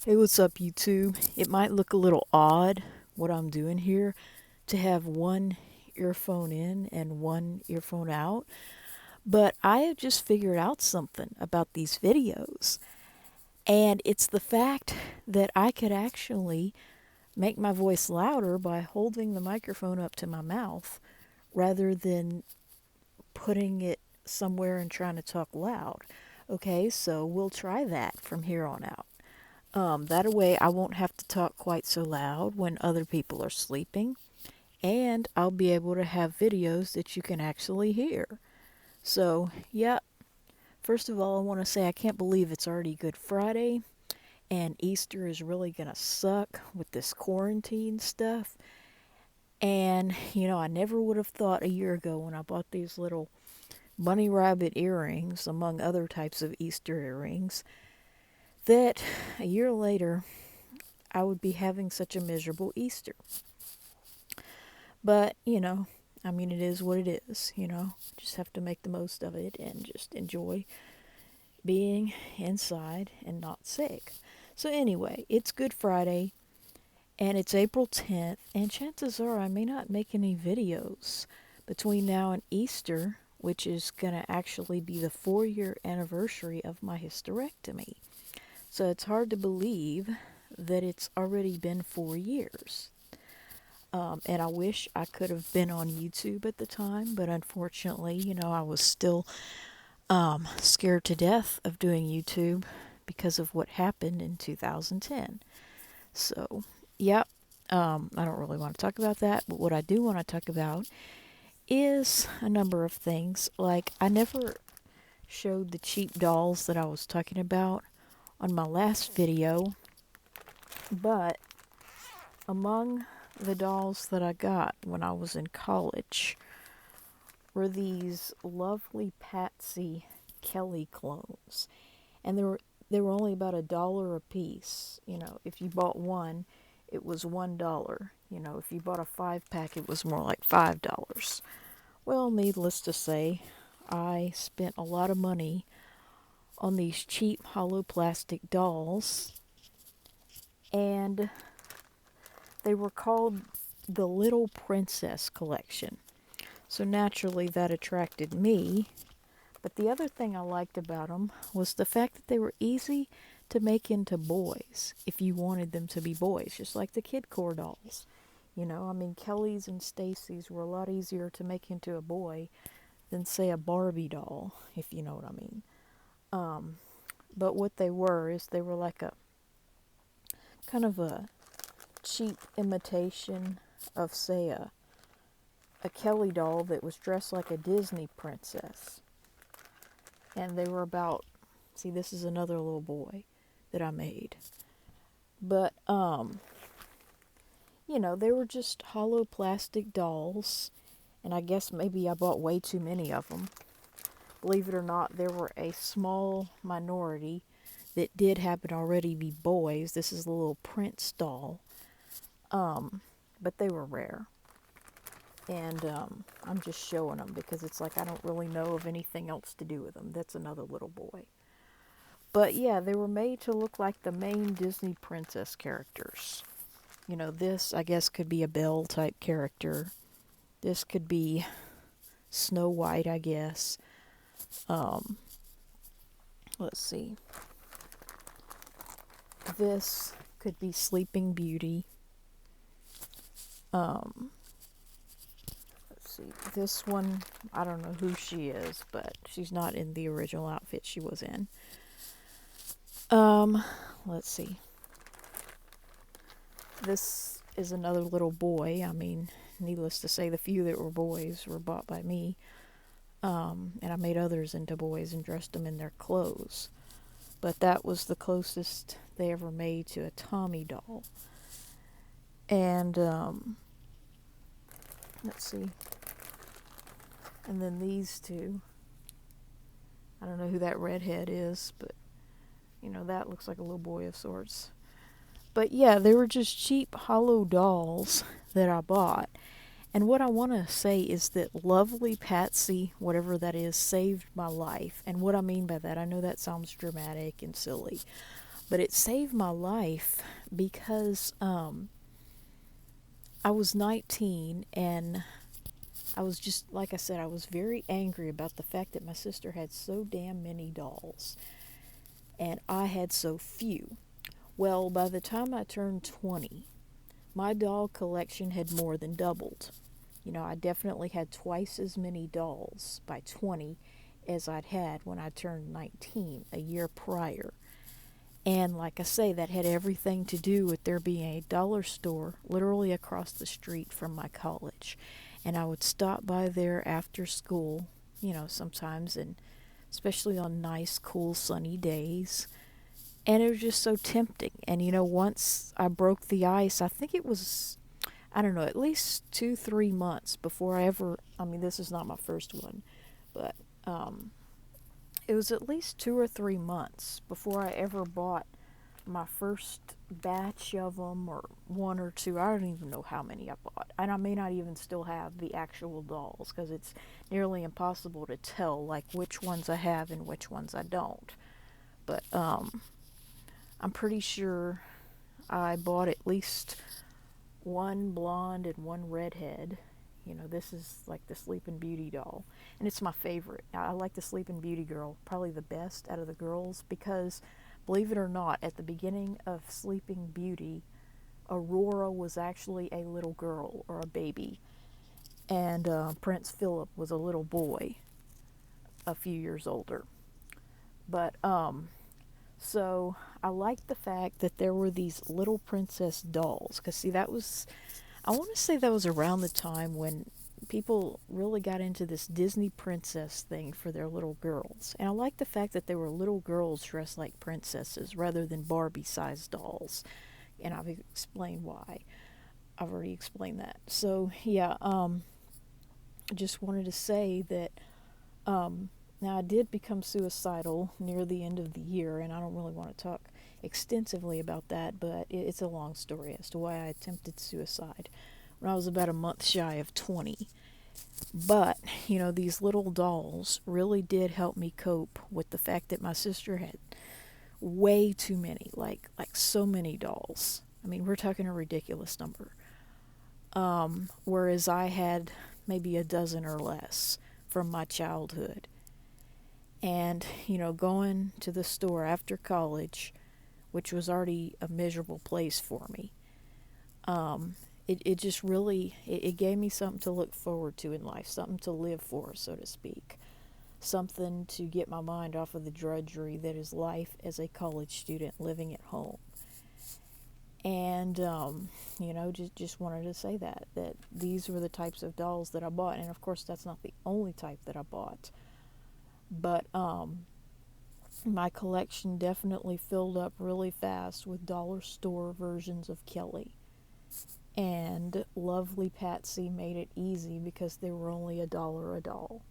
Hey, what's up, YouTube? It might look a little odd what I'm doing here to have one earphone in and one earphone out, but I have just figured out something about these videos, and it's the fact that I could actually make my voice louder by holding the microphone up to my mouth rather than putting it somewhere and trying to talk loud. Okay, so we'll try that from here on out. That way I won't have to talk quite so loud when other people are sleeping, and I'll be able to have videos that you can actually hear. So, yeah, first of all, I want to say I can't believe it's already Good Friday, and Easter is really going to suck with this quarantine stuff. And, I never would have thought a year ago when I bought these little bunny rabbit earrings, among other types of Easter earrings, that a year later I would be having such a miserable Easter. But, it is what it is. Just have to make the most of it and just enjoy being inside and not sick. So, anyway, it's Good Friday and it's April 10th, and chances are I may not make any videos between now and Easter, which is going to actually be the 4-year anniversary of my hysterectomy. So, it's hard to believe that it's already been 4 years. And I wish I could have been on YouTube at the time, but unfortunately, I was still scared to death of doing YouTube because of what happened in 2010. So, yep, I don't really want to talk about that, but what I do want to talk about is a number of things. Like, I never showed the cheap dolls that I was talking about on my last video, but among the dolls that I got when I was in college were these Lovely Patsy Kelly clones. And they were only about $1 a piece. If you bought one, it was $1. If you bought a 5-pack, it was more like $5. Well, needless to say, I spent a lot of money on these cheap hollow plastic dolls, and they were called the Little Princess Collection. So naturally that attracted me. But the other thing I liked about them was the fact that they were easy to make into boys if you wanted them to be boys, just like the Kid Core dolls. Kelly's and Stacy's were a lot easier to make into a boy than, say, a Barbie doll, if you know what I mean. But what they were is they were like a kind of a cheap imitation of, say, a Kelly doll that was dressed like a Disney princess. And they were about, see, this is another little boy that I made. But, they were just hollow plastic dolls. And I guess maybe I bought way too many of them. Believe it or not, there were a small minority that did happen to already be boys. This is the little Prince doll. But they were rare. And I'm just showing them because it's like I don't really know of anything else to do with them. That's another little boy. But yeah, they were made to look like the main Disney princess characters. This, I guess, could be a Belle type character. This could be Snow White, I guess. Let's see. This could be Sleeping Beauty. Let's see. This one, I don't know who she is, but she's not in the original outfit she was in. Let's see. This is another little boy. Needless to say, the few that were boys were bought by me. And I made others into boys and dressed them in their clothes. But that was the closest they ever made to a Tommy doll. And, let's see. And then these two. I don't know who that redhead is, but, that looks like a little boy of sorts. But yeah, they were just cheap hollow dolls that I bought. And what I want to say is that Lovely Patsy, whatever that is, saved my life. And what I mean by that, I know that sounds dramatic and silly, But it saved my life because I was 19 and I was just, like I said, I was very angry about the fact that my sister had so damn many dolls and I had so few. Well, by the time I turned 20, my doll collection had more than doubled. I definitely had twice as many dolls by 20 as I'd had when I turned 19 a year prior. And like I say, that had everything to do with there being a dollar store literally across the street from my college. And I would stop by there after school, sometimes, and especially on nice, cool, sunny days. And it was just so tempting. And once I broke the ice, I think it was, I don't know, at least 2, 3 months before I ever, I mean, this is not my first one, but it was at least 2 or 3 months before I ever bought my first batch of them, or one or two. I don't even know how many I bought. And I may not even still have the actual dolls because it's nearly impossible to tell, like, which ones I have and which ones I don't. But I'm pretty sure I bought at least one blonde and one redhead. This is like the Sleeping Beauty doll, and it's my favorite. I like the Sleeping Beauty girl probably the best out of the girls because, believe it or not, at the beginning of Sleeping Beauty, Aurora was actually a little girl or a baby, and Prince Philip was a little boy, a few years older. But so I liked the fact that there were these little princess dolls, because see, I want to say that was around the time when people really got into this Disney princess thing for their little girls. And I like the fact that they were little girls dressed like princesses rather than Barbie-sized dolls. And I've explained why. I've already explained that. So, yeah, I just wanted to say that now I did become suicidal near the end of the year, and I don't really want to talk extensively about that, but it's a long story as to why I attempted suicide when I was about a month shy of 20. But, these little dolls really did help me cope with the fact that my sister had way too many, like so many dolls. I mean, we're talking a ridiculous number. Whereas I had maybe a dozen or less from my childhood. And, going to the store after college, which was already a miserable place for me, it just really, it gave me something to look forward to in life, something to live for, so to speak. Something to get my mind off of the drudgery that is life as a college student living at home. And, just wanted to say that these were the types of dolls that I bought. And, of course, that's not the only type that I bought. But my collection definitely filled up really fast with dollar store versions of Kelly. And Lovely Patsy made it easy because they were only $1 a doll.